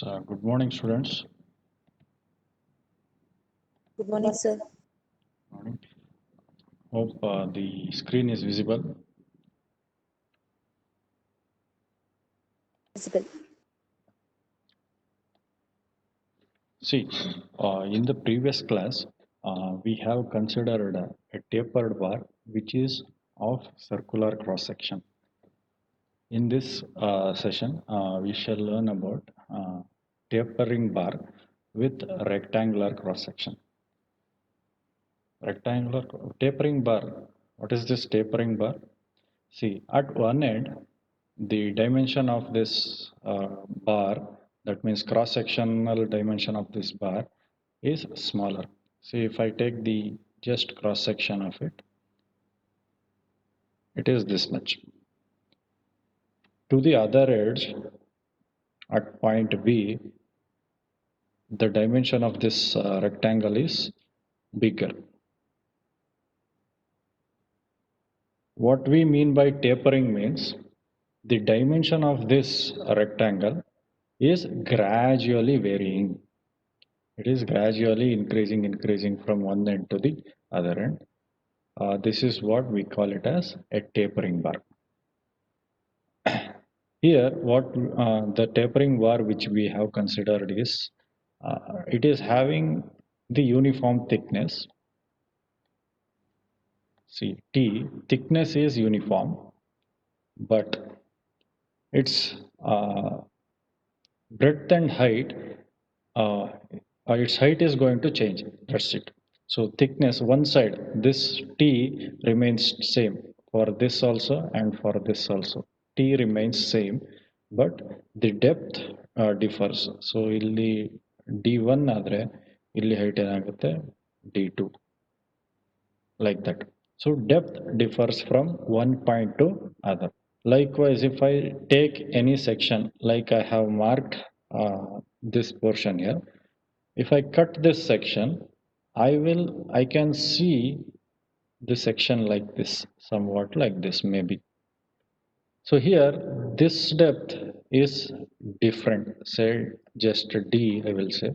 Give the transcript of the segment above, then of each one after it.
Good morning, students. Good morning, sir. Morning. Hope the screen is visible. Visible. See, in the previous class, we have considered a tapered bar which is of circular cross section. In this session, we shall learn about tapering bar with rectangular cross section. Rectangular tapering bar. What is this tapering bar? See, at one end, the dimension of this bar, that means cross-sectional dimension of this bar, is smaller. See, if I take the just cross-section of it, it is this much. To the other edge, at point B, the dimension of this rectangle is bigger. What we mean by tapering means the dimension of this rectangle is gradually varying. It is gradually increasing from one end to the other end. This is what we call it as a tapering bar. Here, what the tapering bar which we have considered is, it is having the uniform thickness. See, T thickness is uniform, but its breadth and height, uh, its height is going to change. That's it. So thickness, one side, this T remains same for this also and for this also. T remains same, but the depth differs. So ಇಲ್ಲಿ D1 ಆದ್ರೆ ಇಲ್ಲಿ height ಏನಾಗುತ್ತೆ D2 like that. So depth differs from one point to other. Likewise, if I take any section like I have marked this portion here, if I cut this section, I can see the section like this, somewhat like this maybe. So here, this depth is different, say just D, I will say,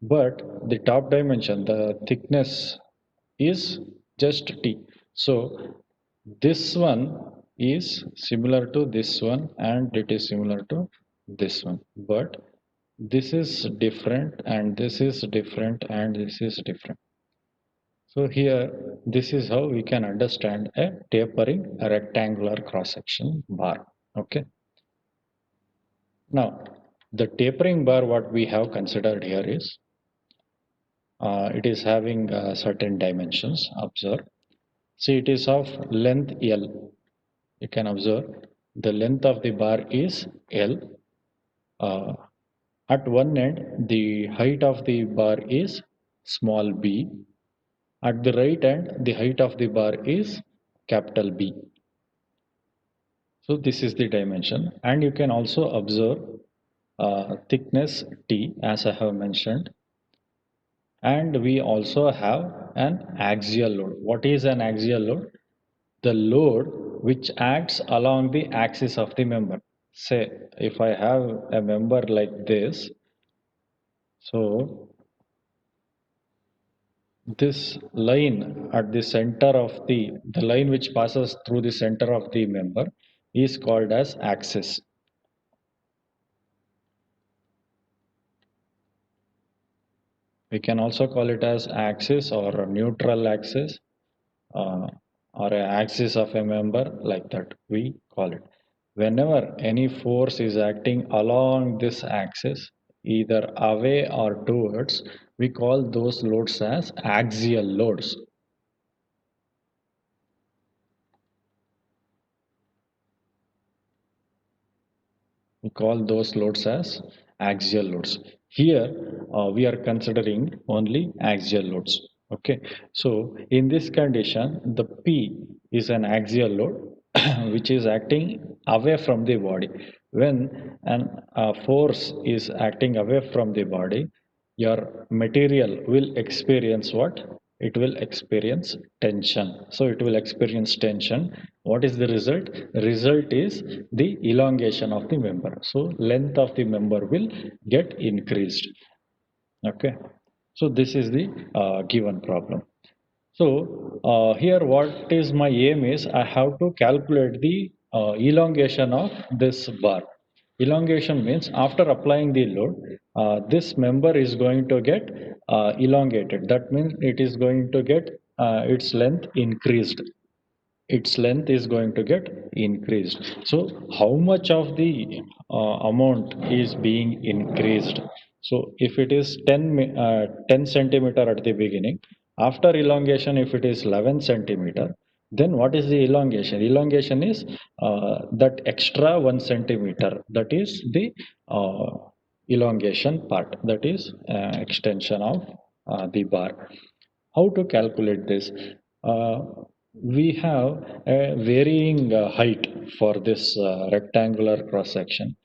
but the top dimension, the thickness is just T. So this one is similar to this one and it is similar to this one, but this is different and this is different and this is different. So here, this is how we can understand a tapering a rectangular cross-section bar. Okay. Now, the tapering bar, what we have considered here is, it is having certain dimensions. Observe. See, it is of length L. You can observe the length of the bar is L. At one end, the height of the bar is small b. At the right end, the height of the bar is capital B. So this is the dimension, and you can also observe thickness T as I have mentioned, and we also have an axial load. What is an axial load? The load which acts along the axis of the member. Say if I have a member like this, so this line at the center of the line which passes through the center of the member is called as axis. We can also call it as axis or a neutral axis, or an axis of a member, like that we call it. Whenever any force is acting along this axis, either away or towards, we call those loads as axial loads. We call those loads as axial loads. Here we are considering only axial loads. Okay, so in this condition, the P is an axial load which is acting away from the body. When a force is acting away from the body, your material will experience what? it will experience tension. So it will experience tension. What is the result? Result is the elongation of the member. So length of the member will get increased. Okay, so this is the given problem. So here what is my aim is I have to calculate the elongation of this bar. Elongation means after applying the load, this member is going to get elongated. That means it is going to get its length increased. Its length is going to get increased. So how much of the amount is being increased? So if it is 10 centimeter at the beginning, after elongation if it is 11 centimeter, then what is the elongation? Elongation is that extra 1 centimeter, that is the uh, elongation part, that is extension of the bar. How to calculate this? Uh, we have a varying height for this rectangular cross section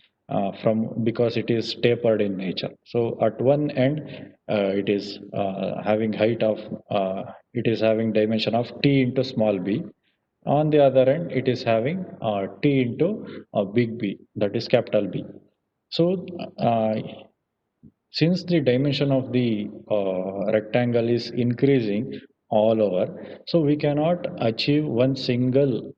from because it is tapered in nature. So at one end it is having height of it is having dimension of t into small b. On the other end it is having t into big B, that is capital B. So uh, since the dimension of the rectangle is increasing all over, so we cannot achieve one single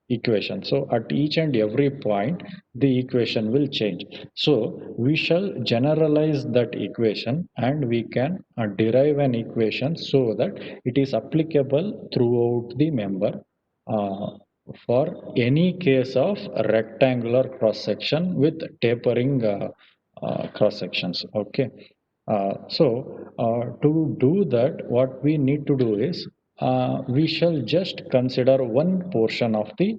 equation. So at each and every point, the equation will change. So we shall generalize that equation and we can derive an equation so that it is applicable throughout the member uh, for any case of rectangular cross section with tapering cross sections. Okay, to do that, what we need to do is we shall just consider one portion of the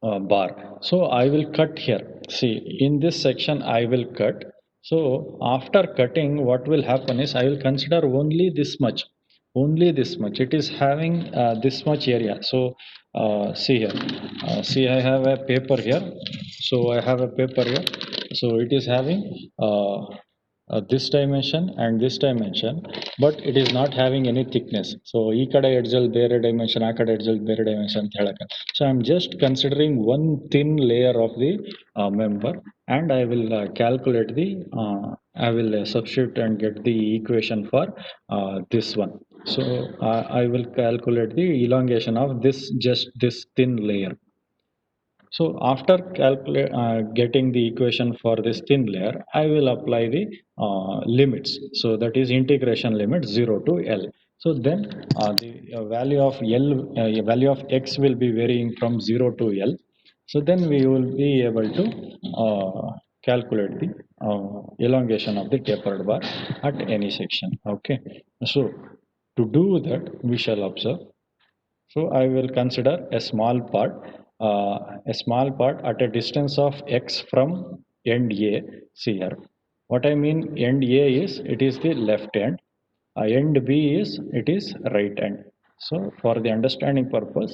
bar. So I will cut here. See, in this section I will cut. So after cutting, what will happen is I will consider only this much. Only this much. It is having this much area. So see here. See, I have a paper here. So I have a paper here. So it is having this dimension and this dimension, but it is not having any thickness. So ಈ ಕಡೆ ಎಡ್ಜಲ್ ಬೇರೆ dimension, ಆ ಕಡೆ ಎಡ್ಜಲ್ ಬೇರೆ dimension ಅಂತ ಹೇಳಕ್ಕೆ. So I'm just considering one thin layer of the member, and I will calculate the I will substitute and get the equation for this one. So I will calculate the elongation of this, just this thin layer. So after getting the equation for this thin layer, I will apply the limits. So that is integration limit 0 to L. So then the value of value of x will be varying from 0 to L. So then we will be able to calculate the elongation of the tapered bar at any section. Okay. So to do that, we shall observe. So I will consider a small part at a distance of x from end A. See here. What I mean end A is it is the left end. End B is it is right end. So for the understanding purpose,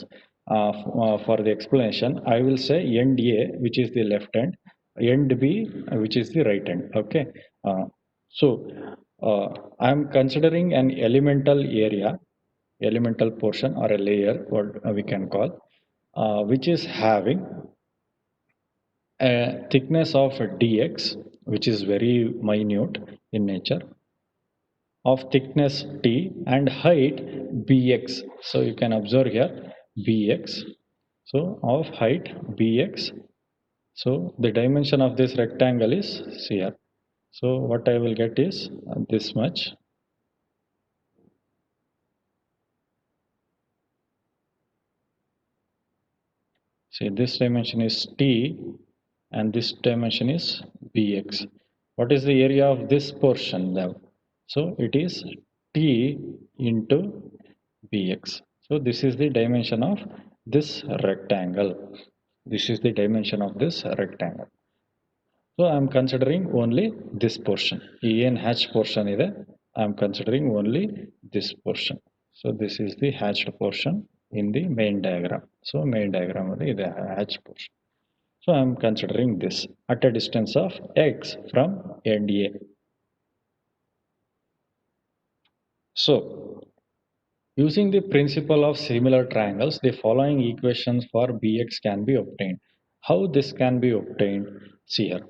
for the explanation, I will say end A, which is the left end, end B, which is the right end. Okay. So I am considering an elemental portion or a layer, what we can call, which is having a thickness of dx, which is very minute in nature, of thickness t and height bx. So you can observe here bx. So of height bx. So the dimension of this rectangle is here. So what I will get is this much. See, this dimension is t and this dimension is bx. What is the area of this portion now? So it is t into bx. So this is the dimension of this rectangle. This is the dimension of this rectangle. So I am considering only this portion. En hatch portion is I am considering only this portion. So this is the hatched portion in the main diagram. So main diagram is the hatch portion. So I am considering this at a distance of x from end A. So using the principle of similar triangles, the following equations for Bx can be obtained. How this can be obtained? See here.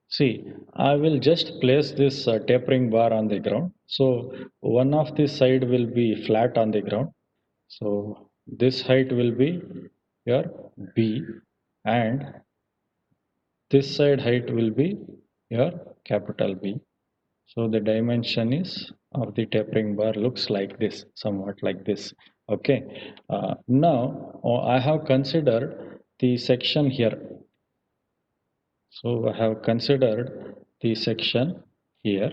See, I will just place this tapering bar on the ground. So one of the side will be flat on the ground. So this height will be your B, and this side height will be your capital B. So the dimension is of the tapering bar looks like this, somewhat like this. Okay. Now I have considered the section here. So I have considered the section here.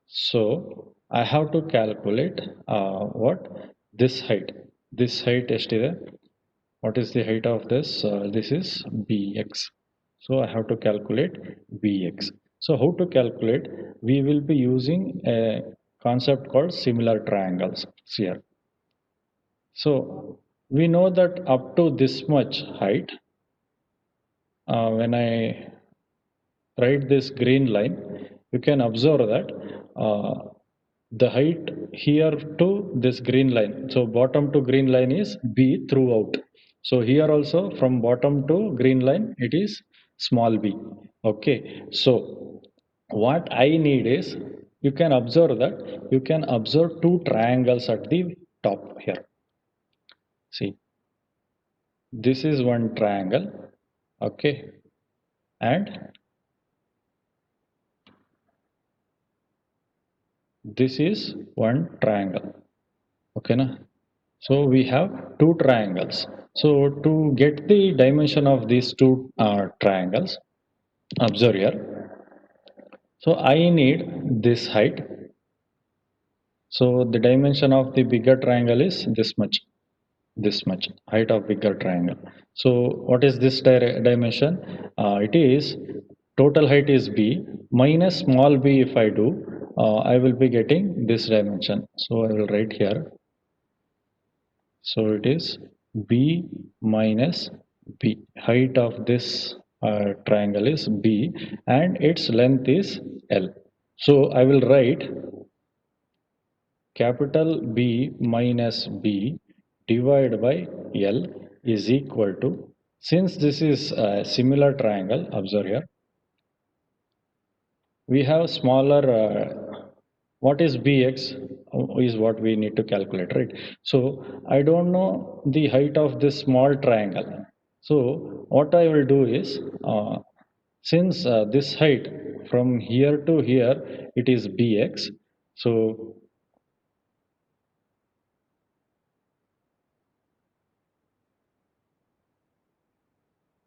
So I have to calculate what this height. This height is what is the height of this? This is Bx. So I have to calculate Bx. So how to calculate? We will be using a concept called similar triangles here. So we know that up to this much height, when I write this green line, you can observe that the height here to this green line. So bottom to green line is B throughout. So here also from bottom to green line it is small b. Okay. So what I need is you can observe that you can observe two triangles at the top here. See, this is one triangle. Okay. And this is one triangle. Okay, na? So we have two triangles. So to get the dimension of these two triangles, observe here. So I need this height. So the dimension of the bigger triangle is this much height of bigger triangle. So what is this dimension? It is total height is b minus small b. If I do, I will be getting this dimension. So I will write here. So it is b minus b. Height of this triangle is b and its length is l. So I will write capital B minus B divided by L is equal to, since this is a similar triangle, observe here, we have smaller, what is Bx is what we need to calculate, right? So I don't know the height of this small triangle. So what I will do is, since this height from here to here, it is Bx, so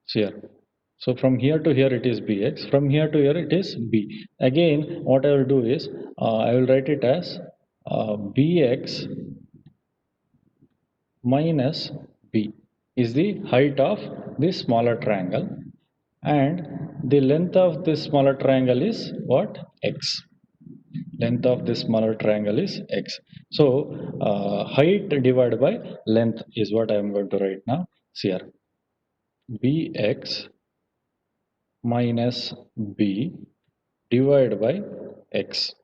here. So from here to here it is Bx, from here to here it is B. Again, what I will do is, I will write it as Bx minus B is the height of this smaller triangle, and the length of this smaller triangle is what? X. Length of this smaller triangle is X. So height divided by length is what I am going to write now. See here. Bx minus b divided by x.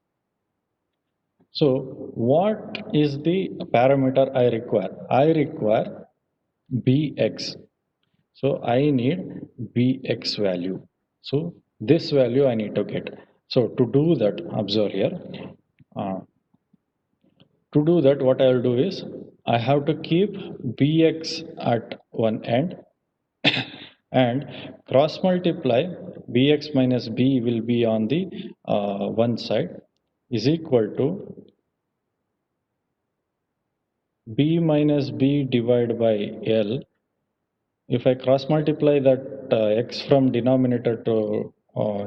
So what is the parameter I require? I require bx. So I need bx value. So this value I need to get. So to do that, observe here. Uh, to do that, what I will do is I have to keep bx at one end and cross multiply bx minus b will be on the one side is equal to b minus b divided by l. If I cross multiply that x from denominator to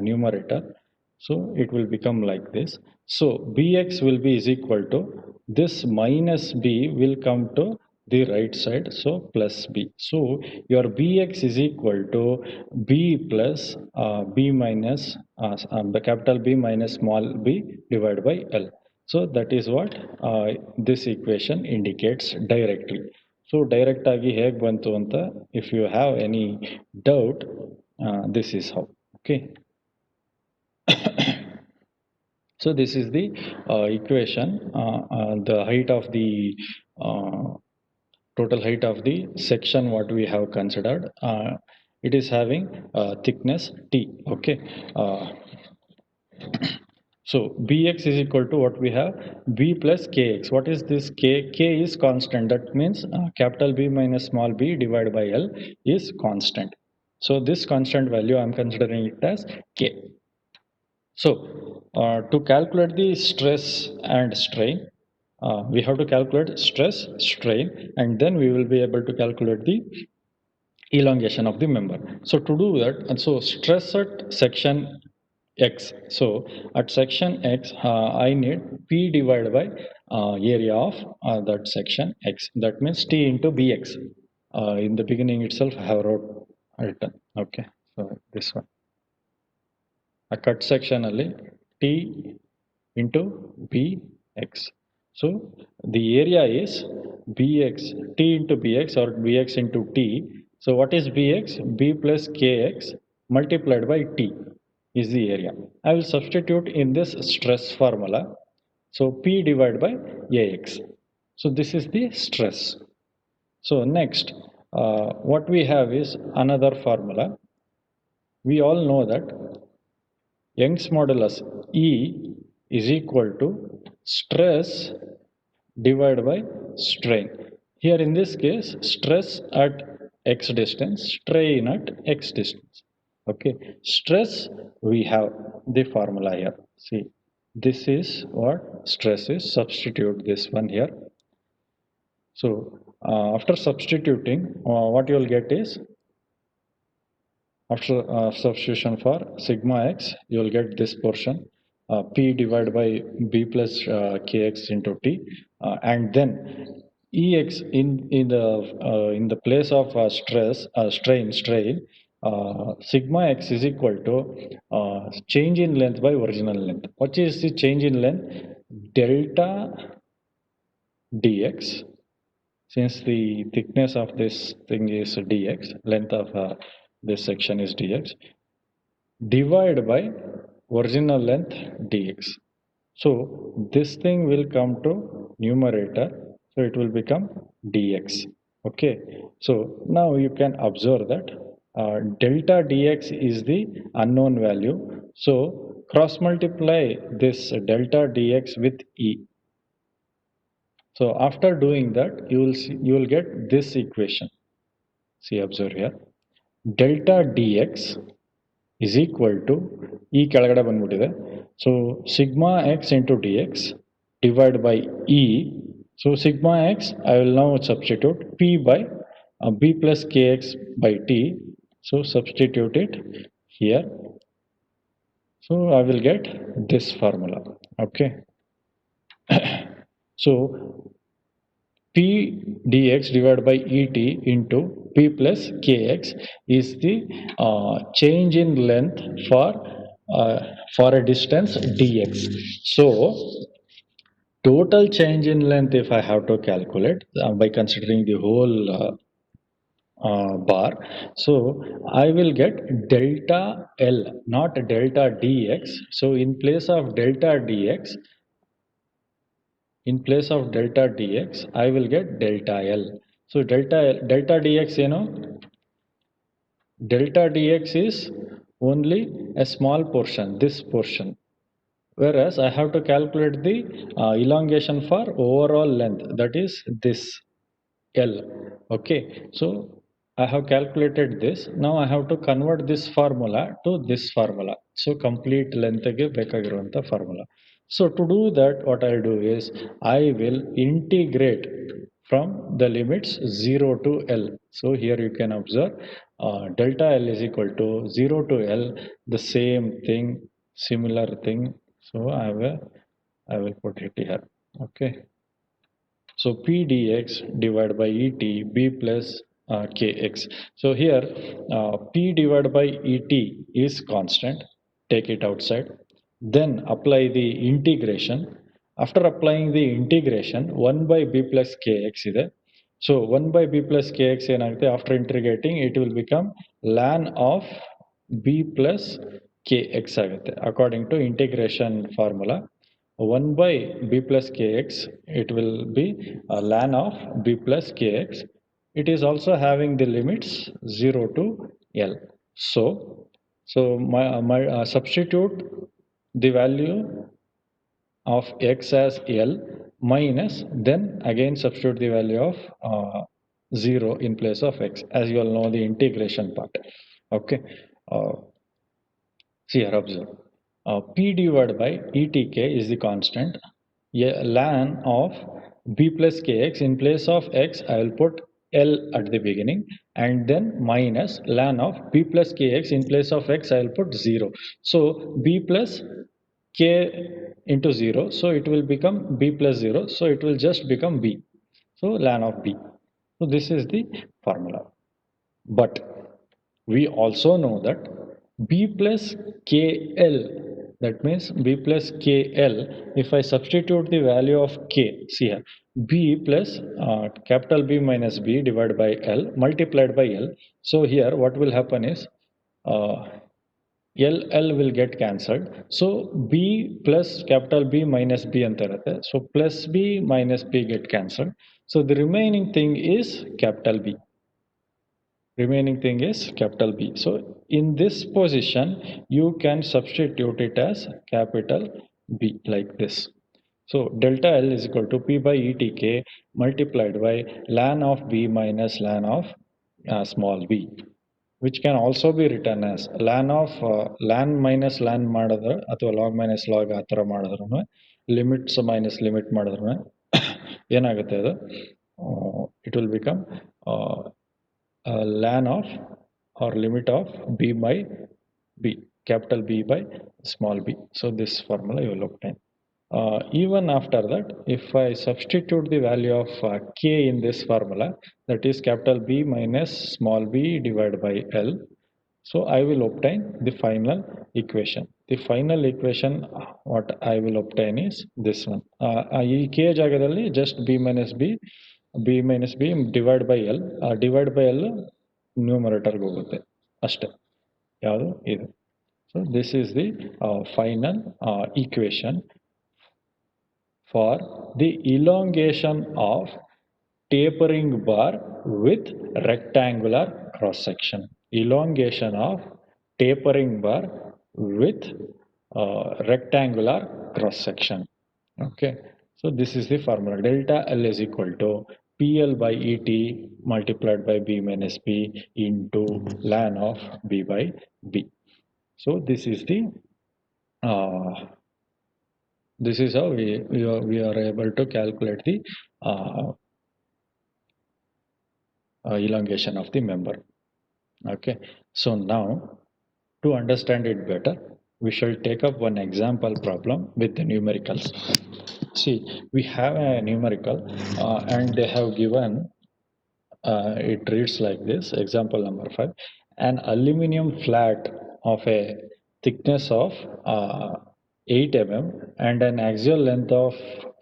numerator, so it will become like this. So bx will be is equal to this minus b will come to the right side, so plus b. So your bx is equal to b plus b minus the capital B minus small b divided by L. So that is what this equation indicates directly. So direct agi heg bantu anta, if you have any doubt, this is how. Okay. So this is the equation, the height of the uh, total height of the section what we have considered. It is having thickness T. Okay. So Bx is equal to what we have, B plus Kx. What is this K? K is constant. That means capital B minus small b divided by L is constant. So this constant value I am considering it as K. So to calculate the stress and strain, we have to calculate stress, strain, and then we will be able to calculate the elongation of the member. So to do that, and so stress at section X. So at section X, I need P divided by area of that section X. That means T into Bx. In the beginning itself, I have written. Okay, so this one. A cut section ಅಲ್ಲಿ T into Bx. So the area is Bx, T into Bx or Bx into T. So what is Bx? B plus Kx multiplied by T is the area. I will substitute in this stress formula. So P divided by Ax. So this is the stress. So next, what we have is another formula. We all know that Young's modulus E is equal to stress divided by strain. Here in this case, stress at x distance, strain at x distance. Okay, stress, we have the formula here. See, this is what stress is. Substitute this one here. So after substituting, what you will get is, after substitution for sigma x, you will get this portion, P divided by B plus Kx into T, and then Ex in the place of strain, sigma x is equal to change in length by original length. What is the change in length? Delta dx. Since the thickness of this thing is dx, length of this section is dx, divide by original length dx. So this thing will come to numerator, so it will become dx. Okay, so now you can observe that delta dx is the unknown value. So cross multiply this delta dx with E. So after doing that, you will get this equation. See, observe here. Delta dx is equal to E ಕೆಳಗಡೆ ಬಂದ್ಬಿಟ್ಟಿದೆ. So sigma x into dx divided by E. So sigma x, I will now substitute P by B plus Kx by T. So substitute it here. So I will get this formula. Okay. So P dx divided by Et into P plus Kx is the change in length for a distance dx. So total change in length, if I have to calculate by considering the whole bar, so I will get delta L, not delta dx. So in place of delta dx, in place of delta dx, I will get delta L. So delta dx, delta dx is only a small portion, this portion. Whereas I have to calculate the elongation for overall length, that is this L. Okay, so I have calculated this. Now I have to convert this formula to this formula. So complete length ಗೆ ಬೇಕಾಗಿರುವಂತ formula. So to do that, what I'll do is I will integrate from the limits 0 to L. So here you can observe delta L is equal to 0 to L, the same thing, similar thing. So I will put it here. Okay. So P dx divided by Et B plus Kx. So here P divided by Et is constant. Take it outside. Then apply the integration. After applying the integration, 1 by B plus Kx ಇದೆ. So 1 by B plus Kx ಏನಾಗುತ್ತೆ? After integrating, it will become ln of B plus Kx ಆಗುತ್ತೆ. According to integration formula. 1 by b plus kx, it will be ln of b plus kx. It is also having the limits 0 to L. So substitute the value of x as L minus, then again substitute the value of 0 in place of x, as you all know the integration part. Okay. Uh, See here, observe. P divided by ETK is the constant. Ln of b plus kx, in place of x, I will put L at the beginning, and then minus ln of b plus kx, in place of x, I will put 0. So b plus k into 0, so it will become b plus 0, so it will just become b. So ln of b. So this is the formula. But we also know that b plus kl, that means b plus kl, if I substitute the value of k, see here, b plus capital B minus b divided by L multiplied by L. So here what will happen is uh, L will get cancelled. So b plus capital B minus b anta irutte. So plus b minus b get cancelled. So the remaining thing is capital B. Remaining thing is capital B. So in this position, you can substitute it as capital B like this. So delta L is equal to P by ETK multiplied by ln of B minus ln of small b, which can also be written as ln of ln minus ln ಮಾಡಿದ್ರೆ ಅಥವಾ log minus log ಆ ಥರ ಮಾಡಿದ್ರು limits minus limit ಮಾಡಿದ್ರೆ ಏನಾಗುತ್ತೆ ಅದು it will become ln of or limit of b by b, capital B by small b. So this formula you will obtain. Even after that, if I substitute the value of k in this formula, that is capital B minus small b divided by L, so I will obtain the final equation. The final equation what I will obtain is this one. ಈ k ಜಾಗದಲ್ಲಿ just b minus b divided by L, divide by L ನ್ಯೂಮರೇಟರ್ಗೆ ಹೋಗುತ್ತೆ ಅಷ್ಟೇ. ಯಾವುದು ಇದು. So this is the final equation for the elongation of tapering bar with rectangular cross section. Elongation of tapering bar with rectangular cross section. Okay, so this is the formula. Delta L is equal to PL by ET multiplied by B minus B into ln of B by B. So this is the this is how we are able to calculate the elongation of the member. Okay, so now to understand it better, we shall take up one example problem with the numericals. See, we have a numerical and they have given it reads like this. Example number 5: an aluminum flat of a thickness of 8 mm and an axial length of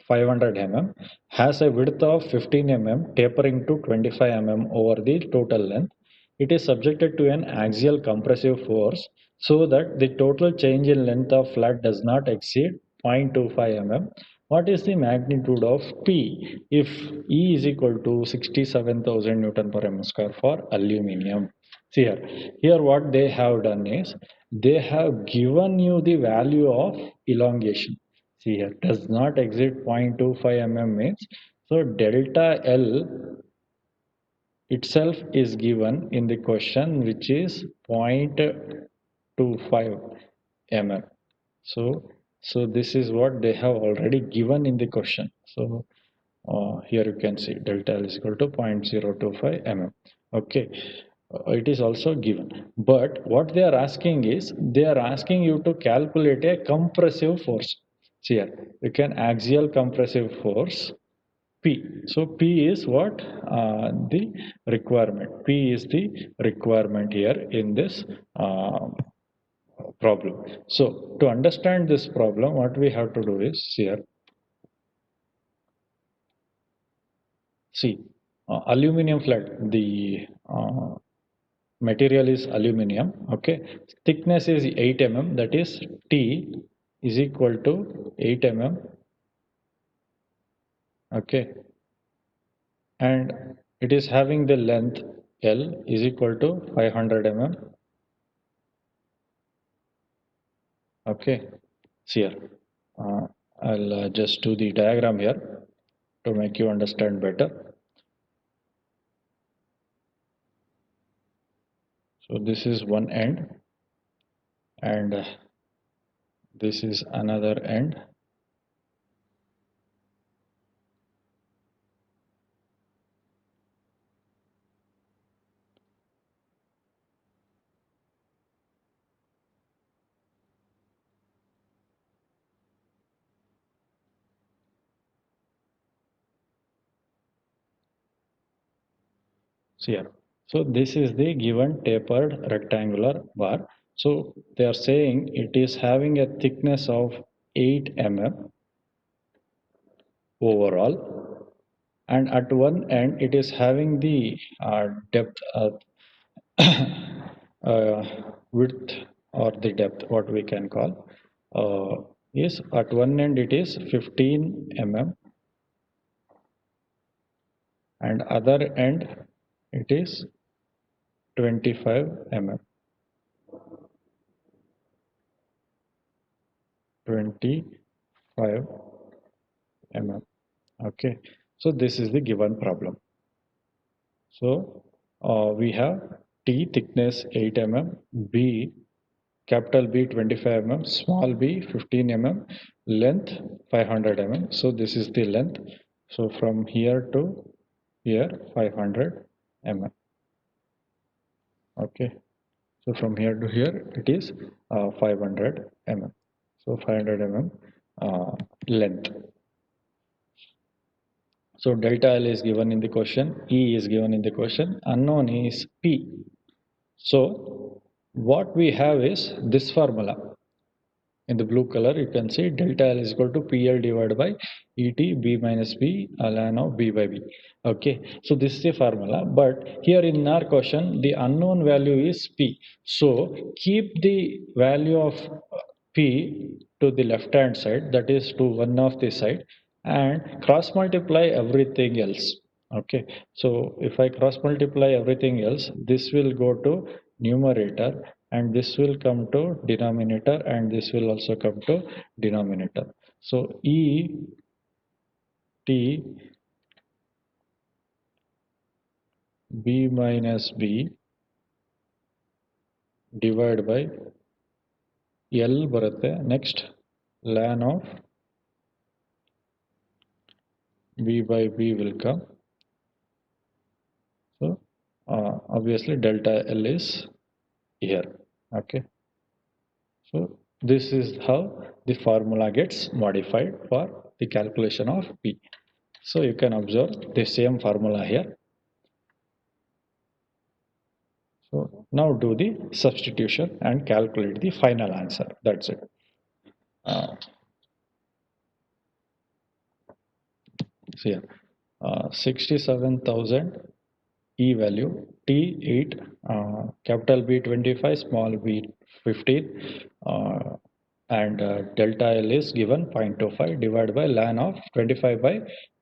500 mm has a width of 15 mm tapering to 25 mm over the total length. It is subjected to an axial compressive force so that the total change in length of flat does not exceed 0.25 mm. What is the magnitude of P if E is equal to 67,000 Newton per mm square for aluminium? See here what they have done is they have given you the value of elongation. See here, does not exceed 0.25 mm means, so delta L itself is given in the question, which is 0.25 mm. So this is what they have already given in the question. So here you can see delta L is equal to 0.025 mm. Okay, it is also given, but what they are asking is they are asking you to calculate a compressive force. See here, you can axial compressive force P. So P is what the requirement. P is the requirement here in this problem. So to understand this problem, what we have to do is here. See, aluminum flat, the material is aluminum. Okay, thickness is 8 mm, that is T. is equal to 8 mm, okay, and it is having the length L is equal to 500 mm, okay. See here, uh, I'll just do the diagram here to make you understand better. So this is one end, and this is another end. See here. So this is the given tapered rectangular bar. So they are saying it is having a thickness of 8 mm overall, and at one end it is having the depth uh, width or the depth, what we can call, is at one end it is 15 mm, and other end it is 25 mm. 25 mm. Okay, so this is the given problem. So we have T thickness 8 mm, B capital B 25 mm, small b 15 mm, length 500 mm. So this is the length. So from here to here 500 mm. Okay. So from here to here it is 500 mm. So 500 mm length. So delta L is given in the question, E is given in the question, unknown is P. So what we have is this formula. In the blue color, you can see delta L is equal to PL divided by ET B minus B ln of B by B. Okay, so this is the formula, but here in our question, the unknown value is P. So keep the value of P to the left hand side, that is to one of the side, and cross multiply everything else. Okay, so if I cross multiply everything else, this will go to numerator, and this will come to denominator, and this will also come to denominator. So E T B minus B divided by L ಬರುತ್ತೆ, next ln of B by B will come. So obviously delta L is here. Okay, so this is how the formula gets modified for the calculation of P. So you can observe the same formula here. So now do the substitution and calculate the final answer. That's it. Uh, so yeah, 67,000 E value T8, capital B 25, small b 15, and delta L is given 0.25 divided by ln of 25 by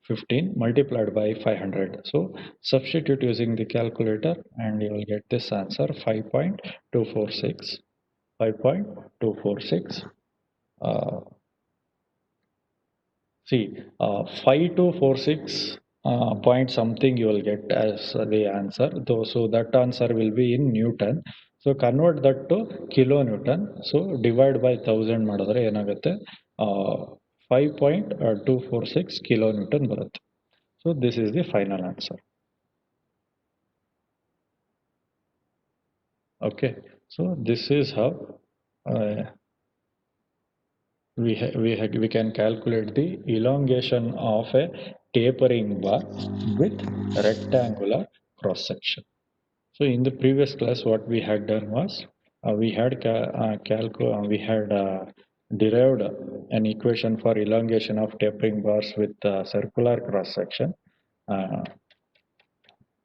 15 multiplied by 500. So substitute using the calculator and you will get this answer 5.246. 5.246. Uh, See, 5246 point something you will get as the answer, though, so that answer will be in Newton. So convert that to kilonewton. So divide by 1000 ಮಾಡಿದ್ರೆ ಏನಾಗುತ್ತೆ, 5.246 kilonewton ಬರುತ್ತೆ. So this is the final answer. Okay, so this is how uh, we can calculate the elongation of a tapering bar with rectangular cross section. So in the previous class, what we had done was we had derived an equation for elongation of tapering bars with circular cross section, uh,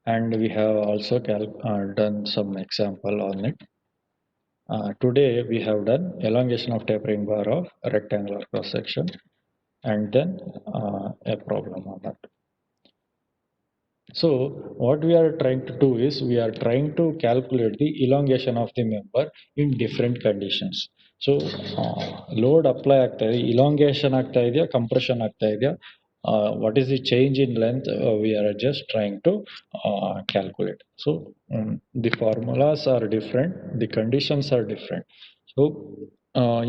and we have also done some example on it. Today we have done elongation of tapering bar of rectangular cross section and then a problem on that. So what we are trying to do is we are trying to calculate the elongation of the member in different conditions. So load apply ಆಗ್ತಾ ಇದೆ, elongation ಆಗ್ತಾ ಇದೆಯಾ, compression ಆಗ್ತಾ ಇದೆಯಾ, what is the change in length, we are just trying to calculate. So the formulas are different, the conditions are different. So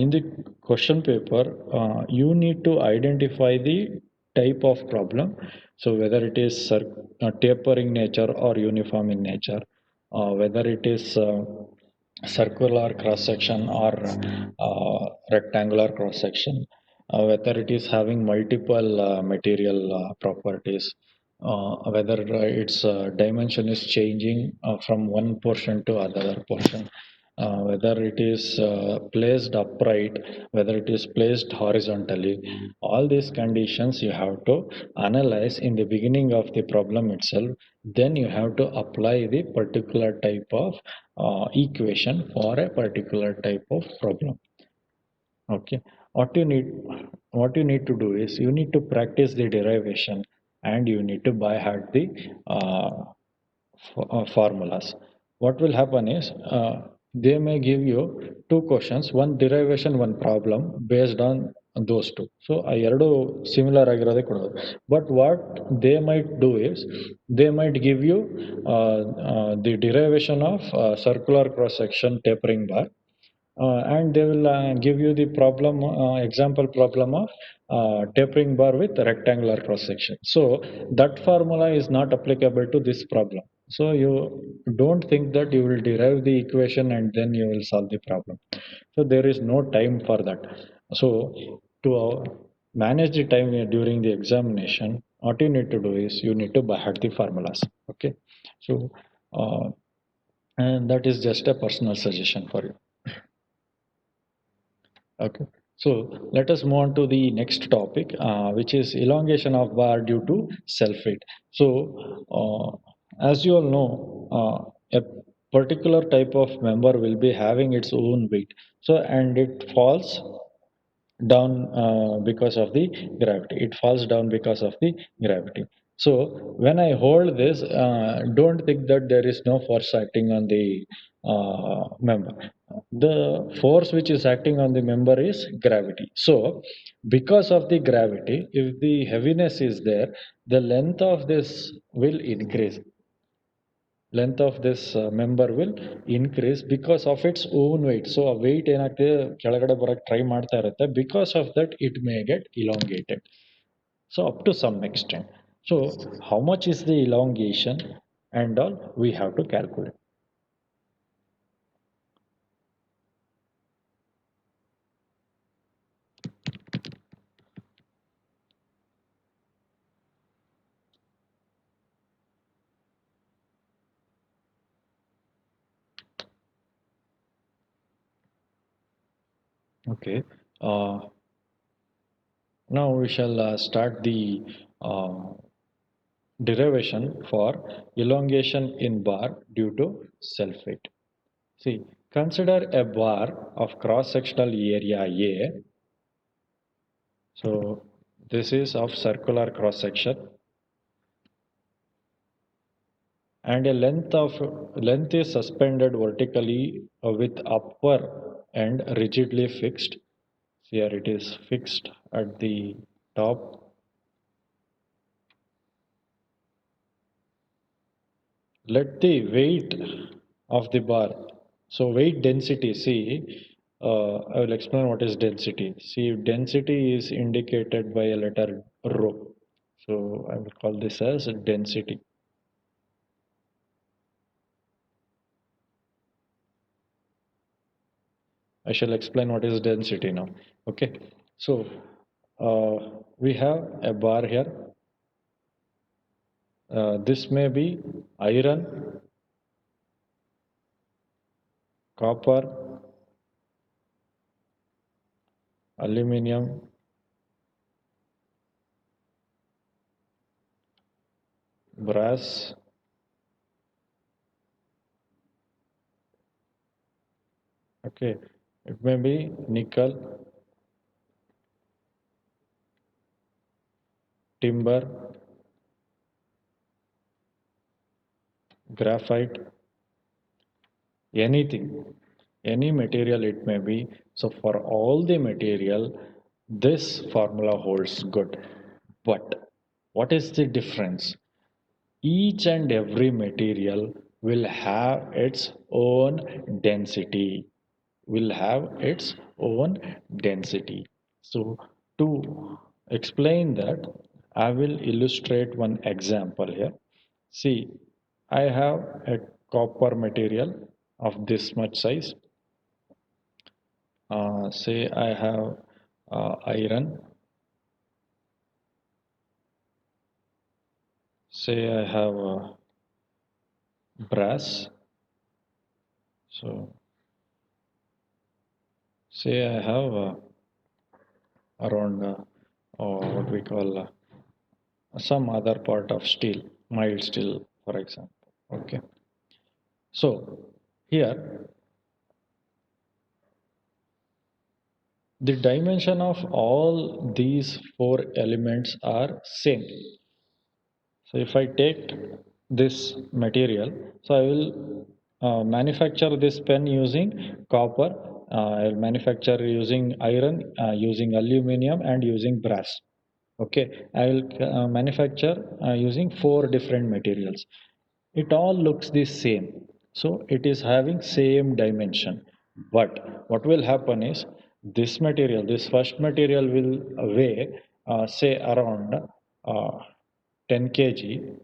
in the question paper, you need to identify the type of problem. So whether it is tapering nature or uniform in nature, whether it is circular cross section or rectangular cross section, whether it is having multiple material properties, whether its dimension is changing from one portion to other portion, whether it is placed upright, whether it is placed horizontally. All these conditions you have to analyze in the beginning of the problem itself. Then you have to apply the particular type of equation for a particular type of problem. Okay. What you need, what you need to do is you need to practice the derivation and you need to by heart the formulas. What will happen is they may give you two questions, one derivation, one problem based on those two. So ಆ ಎರಡು similar ಆಗಿರೋದೇ ಕೊಡೋದು. But what they might do is they might give you the derivation of circular cross section tapering bar, and they will give you the problem, example problem of tapering bar with rectangular cross section. So that formula is not applicable to this problem. So you don't think that you will derive the equation and then you will solve the problem. So there is no time for that. So to manage the time during the examination, what you need to do is you need to by heart the formulas. Okay. So and that is just a personal suggestion for you. Okay, so let us move on to the next topic, which is elongation of bar due to self-weight. So, as you all know, a particular type of member will be having its own weight. So, and it falls down because of the gravity. It falls down because of the gravity. So when I hold this, don't think that there is no force acting on the member. The force which is acting on the member is gravity. So because of the gravity, if the heaviness is there, the length of this will increase. Length of this member will increase because of its own weight. So a weight ಏನಾಗ್ತಿದೆ ಕೆಳಗಡೆ ಬರಕ್ಕೆ try ಮಾಡ್ತಾ ಇರುತ್ತೆ, because of that it may get elongated. So up to some extent. So how much is the elongation and all we have to calculate. Okay. Uh, Now we shall start the uh, derivation for elongation in bar due to self-weight. See, consider a bar of cross-sectional area A. So this is of circular cross-section, and a length is suspended vertically with upper end rigidly fixed. Here it is fixed at the top. Let the weight of the bar, so weight density, see, I will explain what is density. See, density is indicated by a letter rho. So I will call this as density. I shall explain what is density now. Okay. So we have a bar here. This may be iron, copper, aluminium, brass, Okay, it may be nickel, timber, graphite, anything, any material it may be. So for all the material, this formula holds good. But what is the difference? Each and every material will have its own density, will have its own density. So to explain that, I will illustrate one example here. See, I have a copper material of this much size. Say I have iron, say I have brass. So say I have around what we call some other part of steel, mild steel, for example. Okay. So here the dimension of all these four elements are same. So if I take this material, so I will manufacture this pen using copper. I'll manufacture using iron, using aluminum, and using brass. Okay, I will manufacture using four different materials. It all looks the same, so it is having same dimension. But what will happen is this material, this first material will weigh say around 10 kg.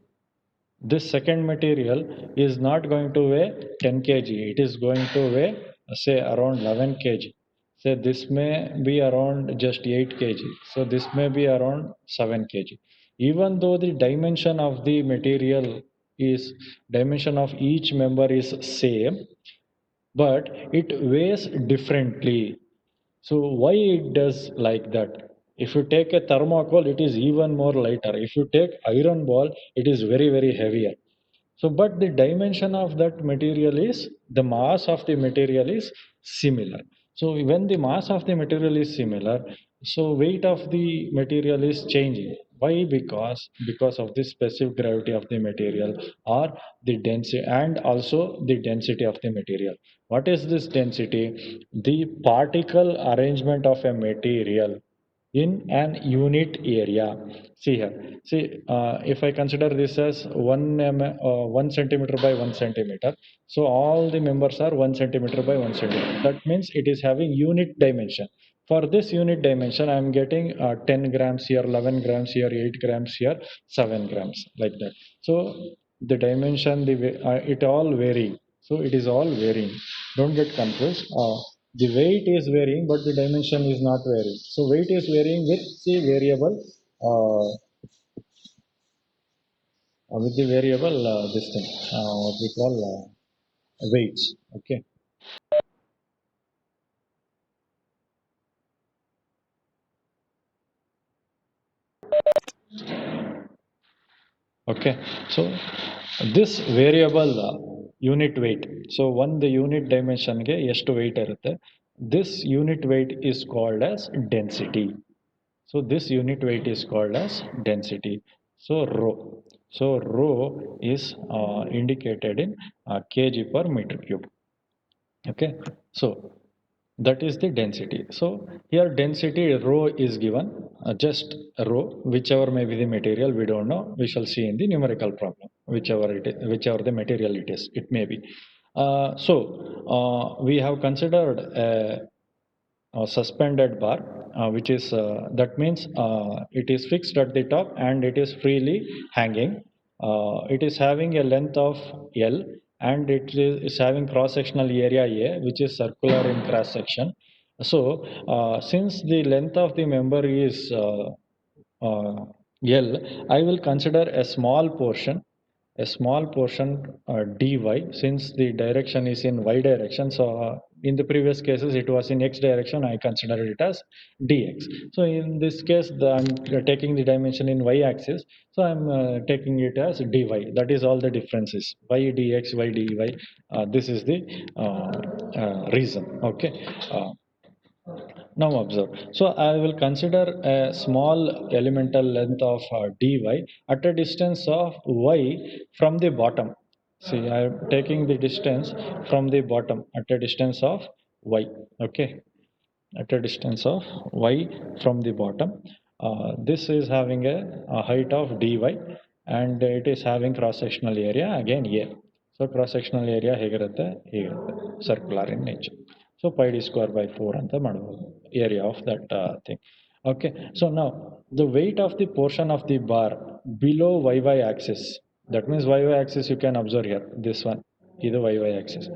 This second material is not going to weigh 10 kg, it is going to weigh say around 11 kg. Say this may be around just 8 kg, so this may be around 7 kg. Even though the dimension of the material is, dimension of each member is same, but it weighs differently. So why it does like that? If you take a thermocol, it is even more lighter. If you take iron ball, it is very, very heavier. So, but the dimension of that material is, the mass of the material is similar. So, when the mass of the material is similar, so weight of the material is changing. Why? Because of the specific gravity of the material, or the density, and also the density of the material. What is this density? The particle arrangement of a material in an unit area. See here. See, if I consider this as 1 centimeter by 1 centimeter, so all the members are 1 centimeter by 1 centimeter. That means it is having unit dimension. For this unit dimension, I am getting 10 grams here, 11 grams here, 8 grams here, 7 grams, like that. So the dimension, it all varying. So it is all varying. Don't get confused. The weight is varying, but the dimension is not varying. So weight is varying with the variable this thing, what we call weights. Okay. Okay. So this variable unit weight. So one the unit dimension ಗೆ ಎಷ್ಟು weight ಇರುತ್ತೆ. This unit weight is called as density. So this unit weight is called as density. So rho. So rho is indicated in kg per meter cube. Okay. So that is the density. So here density rho is given, just rho, whichever may be the material, we don't know, we shall see in the numerical problem, whichever it is, whichever the material it is, it may be. We have considered suspended bar, which is that means it is fixed at the top and it is freely hanging. It is having a length of L, and it is having cross sectional area A, which is circular in cross section. So since the length of the member is L, I will consider a small portion dy, since the direction is in y direction. So in the previous cases it was in x direction, I considered it as dx. So in this case I'm taking the dimension in y axis, so I'm taking it as dy. That is all the differences, y dx, y dy. This is the reason. Okay. Now observe. So I will consider a small elemental length of dy at a distance of y from the bottom. See, I am taking the distance from the bottom at a distance of y. Okay, at a distance of y from the bottom. This is having a height of dy, and it is having cross-sectional area again a. So cross-sectional area ಹೇಗಿರುತ್ತೆ circular in nature. So pi d square by 4 ಅಂತ ಮಾಡಬಹುದು area of that thing. Okay, so now the weight of the portion of the bar below y axis, that means y axis you can observe here, this one, either y axis.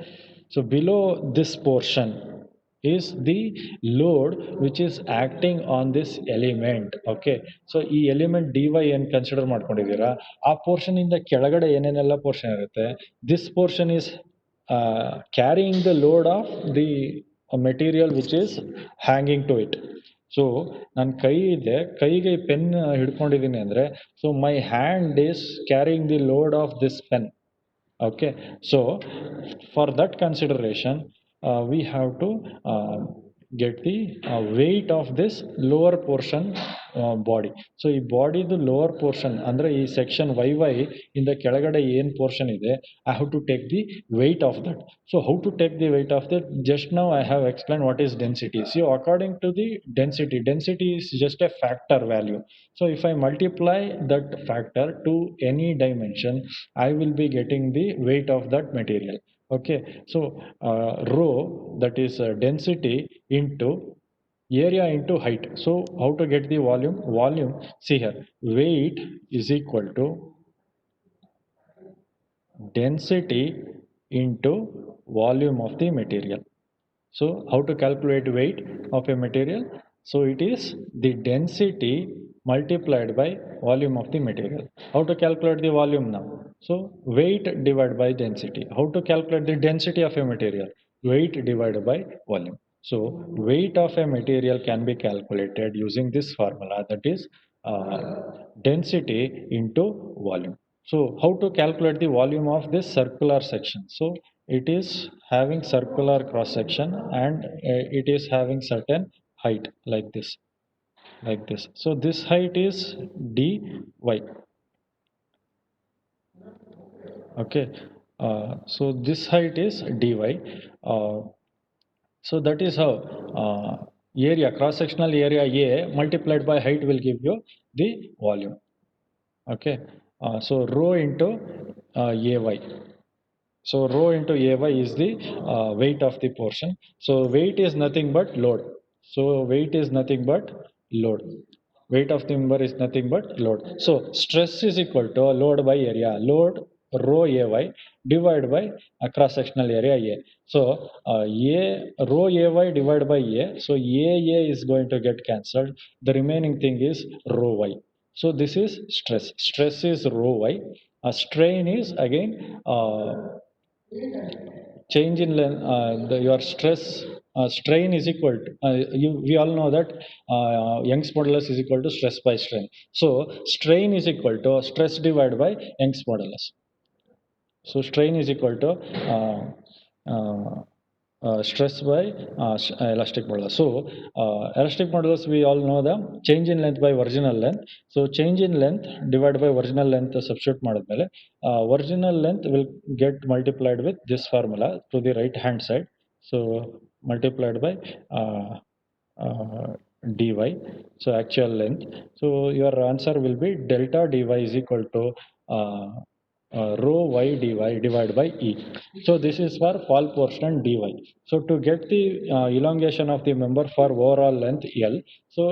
So below this portion is the load which is acting on this element. Okay, so ಈ element dy ಏನು consider ಮಾಡ್ಕೊಂಡಿದ್ದೀರಾ, ಆ portion ಇಂದ ಕೆಳಗಡೆ ಏನೇನೆಲ್ಲ portion ಇರುತ್ತೆ, this portion is carrying the load of the material which is hanging to it. So ನನ್ನ ಕೈ ಇದೆ, ಕೈಗೆ ಪೆನ್ ಹಿಡ್ಕೊಂಡಿದ್ದೀನಿ ಅಂದರೆ, so my hand is carrying the load of this pen. Okay, so for that consideration we have to get the weight of this lower portion body. So ಈ ಬಾಡಿದು lower portion ಅಂದ್ರೆ ಈ section y ಇಂದ ಕೆಳಗಡೆ ಏನು portion ಇದೆ, I have to take the weight of that. So how to take the weight of that? Just now I have explained what is density. So according to the density is just a factor value. So if I multiply that factor to any dimension, I will be getting the weight of that material. Okay, so rho, that is density into area into height. So how to get the volume? Volume, see here, weight is equal to density into volume of the material. So how to calculate weight of a material? So it is the density multiplied by volume of the material. How to calculate the volume now? So weight divided by density. How to calculate the density of a material? Weight divided by volume. So weight of a material can be calculated using this formula, that is density into volume. So how to calculate the volume of this circular section? So it is having circular cross section and it is having certain height like this. So this height is dy. Okay, so this height is dy. So that is how area, cross sectional area A multiplied by height will give you the volume. Okay, so rho into ay. So rho into ay is the weight of the portion. So weight is nothing but load. So weight is nothing but load. Weight of the member is nothing but load. So stress is equal to load by area. Load rho ay divided by cross sectional area A. So rho ay divided by A. So A is going to get cancelled. The remaining thing is rho y. So this is stress. Stress is rho y. Strain is again change in length. Your stress strain is equal to we all know that Young's modulus is equal to stress by strain. So strain is equal to stress divided by Young's modulus. So strain is equal to stress by elastic modulus. So elastic modulus, we all know the change in length by original length. So change in length divided by original length substitute ಮಾಡಿದ್ಮೇಲೆ original length will get multiplied with this formula to the right hand side. So multiplied by dy, so actual length. So your answer will be delta dy is equal to rho y dy divided by e. So this is for fall portion dy. So to get the elongation of the member for overall length L, so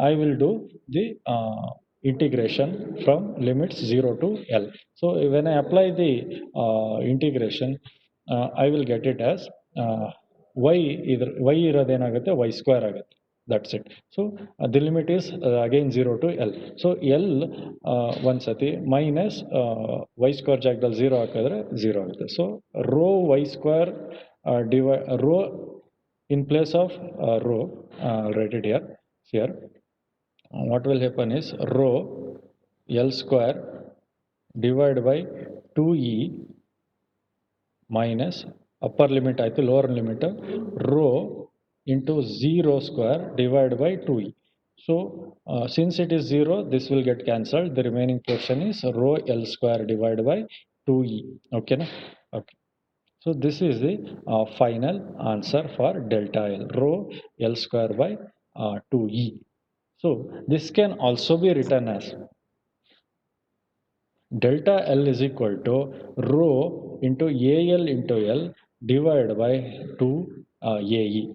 I will do the integration from limits 0 to L. So when I apply the integration, I will get it as y ಇರೋದೇನಾಗುತ್ತೆ y square ಆಗುತ್ತೆ. That's it. So the limit is again 0 to L. So L one sati minus y square ಜಾಗದಲ್ಲಿ 0 ಹಾಕಿದ್ರೆ 0 ಆಗುತ್ತೆ. So rho y square rho in place of rho, I'll write it here. What will happen is rho L square divided by 2e minus upper limit ಆಯಿತು lower limit rho into 0 square divided by 2e. So since it is 0, this will get cancelled. The remaining portion is rho L square divided by 2e. Okay, na? Okay. So this is the final answer for delta L, rho L square by 2e. So this can also be written as delta L is equal to rho into AL into L divided by 2 AE.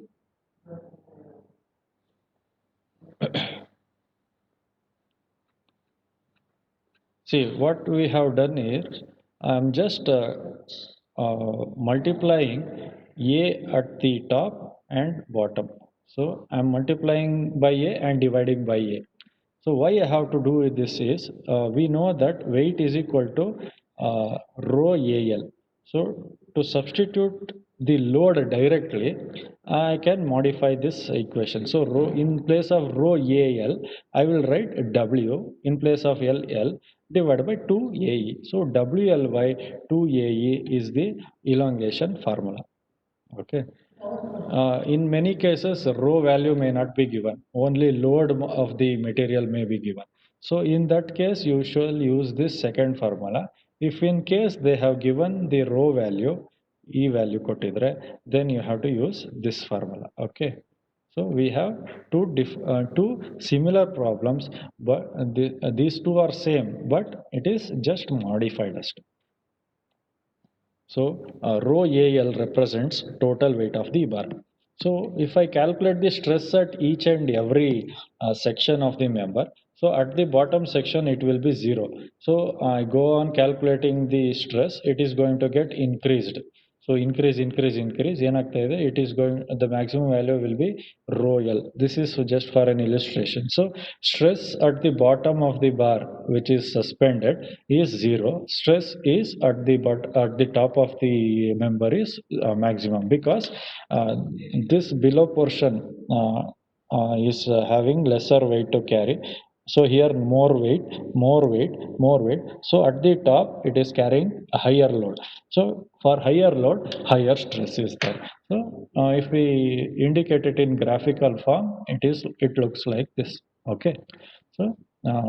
See, what we have done is, I'm just multiplying A at the top and bottom. So I'm multiplying by A and dividing by A. So why I have to do this is, we know that weight is equal to rho AL. So to substitute the load directly, I can modify this equation. So rho, in place of rho AL, I will write W in place of LL divided by 2AE. So WL by 2AE is the elongation formula. Okay. In many cases, rho value may not be given. Only load of the material may be given. So in that case, you shall use this second formula. If in case they have given the rho value, E value kotidre, then you have to use this formula. Okay. So we have two similar problems, but these two are same, but it is just modified as. So rho AL represents total weight of the bar. So if I calculate the stress at each and every section of the member, so at the bottom section it will be 0. So I go on calculating the stress, it is going to get increased. So increase, ಏನಾಗ್ತಾ ಇದೆ, it is going, the maximum value will be rho L. This is just for an illustration. So stress at the bottom of the bar, which is suspended, is 0. Stress is at the top of the member is maximum, because this below portion is having lesser weight to carry. So here more weight, more weight, more weight. So at the top it is carrying a higher load. So for higher load, higher stress is there. So if we indicate it in graphical form, it looks like this. Okay. So